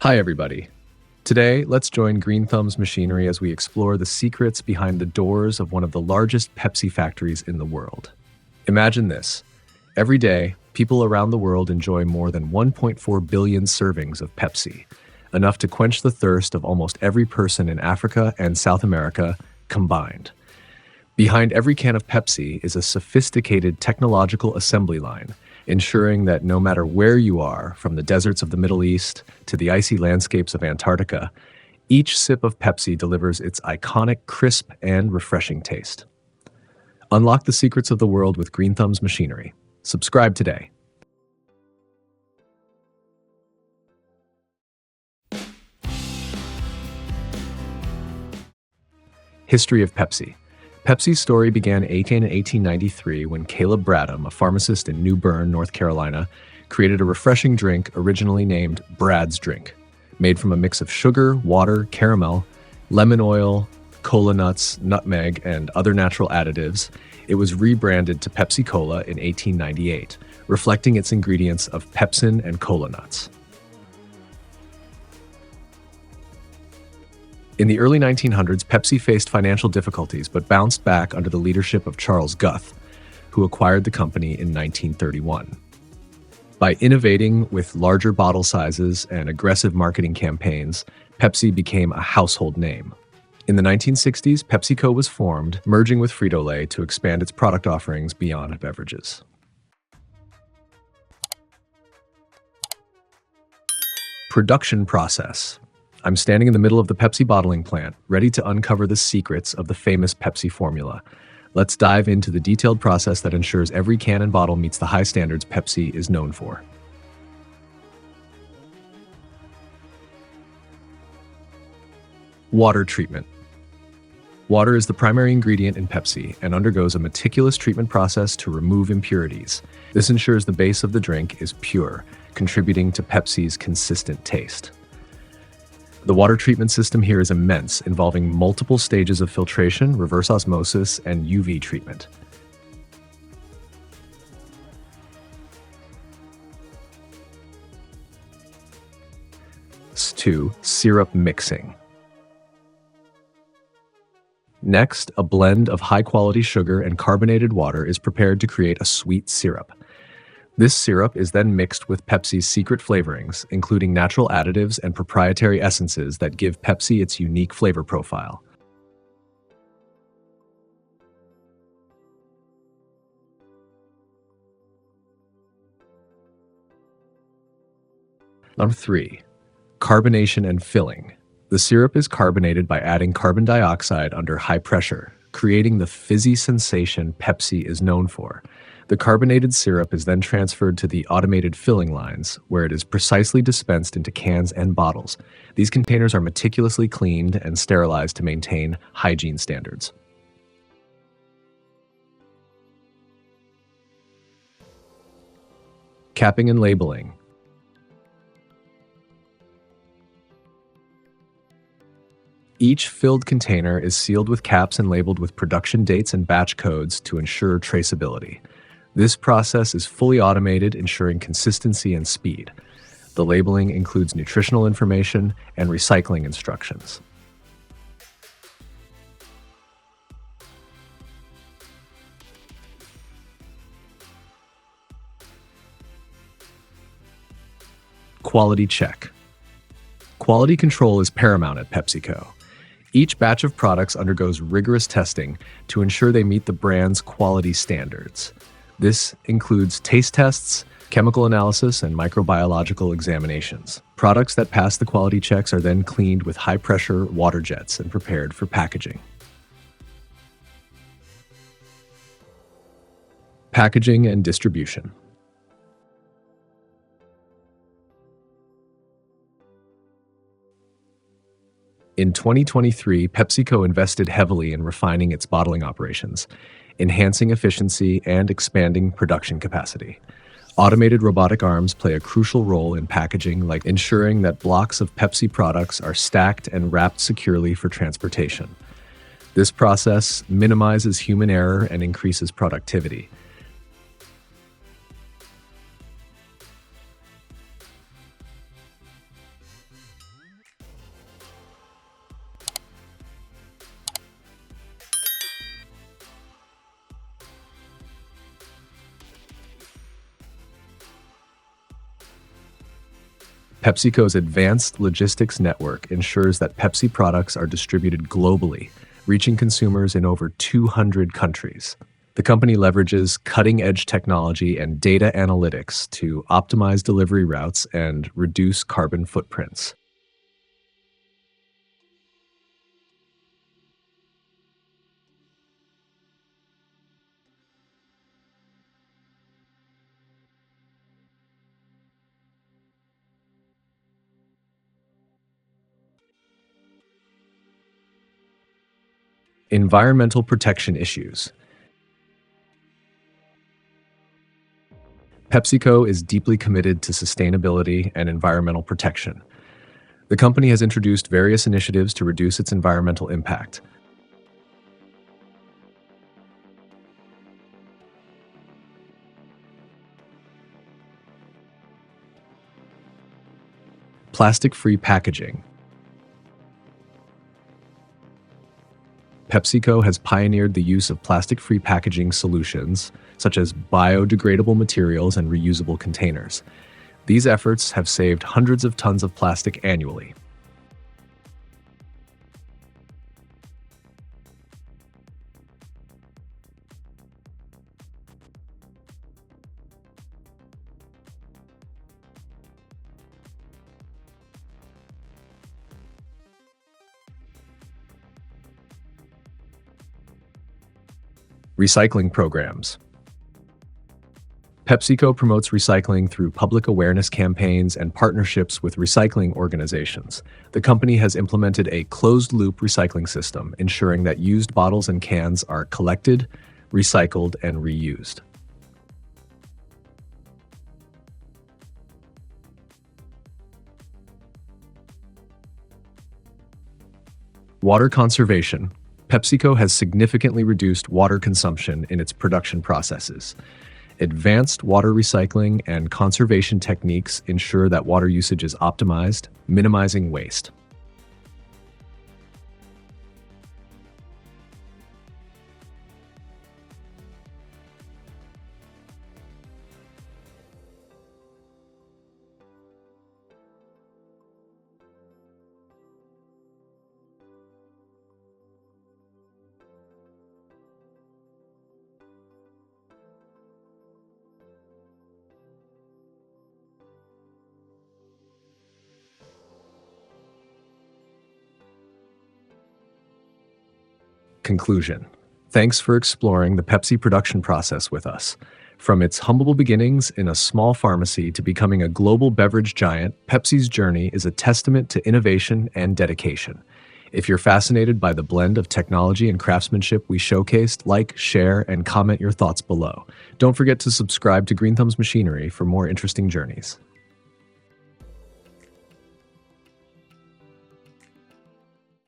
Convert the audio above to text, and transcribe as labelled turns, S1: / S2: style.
S1: Hi, everybody. Today, let's join Green Thumb's machinery as we explore the secrets behind the doors of one of the largest Pepsi factories in the world. Imagine this. Every day, people around the world enjoy more than 1.4 billion servings of Pepsi, enough to quench the thirst of almost every person in Africa and South America combined. Behind every can of Pepsi is a sophisticated technological assembly line, ensuring that no matter where you are, from the deserts of the Middle East to the icy landscapes of Antarctica, each sip of Pepsi delivers its iconic crisp and refreshing taste. Unlock the secrets of the world with Green Thumb's machinery. Subscribe today. History of Pepsi. Pepsi's story began in 1893 when Caleb Bradham, a pharmacist in New Bern, North Carolina, created a refreshing drink originally named Brad's Drink. Made from a mix of sugar, water, caramel, lemon oil, cola nuts, nutmeg, and other natural additives, it was rebranded to Pepsi-Cola in 1898, reflecting its ingredients of pepsin and cola nuts. In the early 1900s, Pepsi faced financial difficulties but bounced back under the leadership of Charles Guth, who acquired the company in 1931. By innovating with larger bottle sizes and aggressive marketing campaigns, Pepsi became a household name. In the 1960s, PepsiCo was formed, merging with Frito-Lay to expand its product offerings beyond beverages. Production process. I'm standing in the middle of the Pepsi bottling plant, ready to uncover the secrets of the famous Pepsi formula. Let's dive into the detailed process that ensures every can and bottle meets the high standards Pepsi is known for. Water treatment. Water is the primary ingredient in Pepsi and undergoes a meticulous treatment process to remove impurities. This ensures the base of the drink is pure, contributing to Pepsi's consistent taste. The water treatment system here is immense, involving multiple stages of filtration, reverse osmosis, and UV treatment. Two, syrup mixing. Next, a blend of high-quality sugar and carbonated water is prepared to create a sweet syrup. This syrup is then mixed with Pepsi's secret flavorings, including natural additives and proprietary essences that give Pepsi its unique flavor profile. Number 3. Carbonation and filling. The syrup is carbonated by adding carbon dioxide under high pressure, creating the fizzy sensation Pepsi is known for. The carbonated syrup is then transferred to the automated filling lines, where it is precisely dispensed into cans and bottles. These containers are meticulously cleaned and sterilized to maintain hygiene standards. Capping and labeling. Each filled container is sealed with caps and labeled with production dates and batch codes to ensure traceability. This process is fully automated, ensuring consistency and speed. The labeling includes nutritional information and recycling instructions. Quality check. Quality control is paramount at PepsiCo. Each batch of products undergoes rigorous testing to ensure they meet the brand's quality standards. This includes taste tests, chemical analysis, and microbiological examinations. Products that pass the quality checks are then cleaned with high-pressure water jets and prepared for packaging. Packaging and distribution. In 2023, PepsiCo invested heavily in refining its bottling operations, enhancing efficiency and expanding production capacity. Automated robotic arms play a crucial role in packaging, like ensuring that blocks of Pepsi products are stacked and wrapped securely for transportation. This process minimizes human error and increases productivity. PepsiCo's advanced logistics network ensures that Pepsi products are distributed globally, reaching consumers in over 200 countries. The company leverages cutting-edge technology and data analytics to optimize delivery routes and reduce carbon footprints. Environmental protection issues. PepsiCo is deeply committed to sustainability and environmental protection. The company has introduced various initiatives to reduce its environmental impact. Plastic-free packaging. PepsiCo has pioneered the use of plastic-free packaging solutions, such as biodegradable materials and reusable containers. These efforts have saved hundreds of tons of plastic annually. Recycling programs. PepsiCo promotes recycling through public awareness campaigns and partnerships with recycling organizations. The company has implemented a closed-loop recycling system, ensuring that used bottles and cans are collected, recycled, and reused. Water conservation. PepsiCo has significantly reduced water consumption in its production processes. Advanced water recycling and conservation techniques ensure that water usage is optimized, minimizing waste. Conclusion. Thanks for exploring the Pepsi production process with us. From its humble beginnings in a small pharmacy to becoming a global beverage giant, Pepsi's journey is a testament to innovation and dedication. If you're fascinated by the blend of technology and craftsmanship we showcased, like, share, and comment your thoughts below. Don't forget to subscribe to Green Thumb's Machinery for more interesting journeys.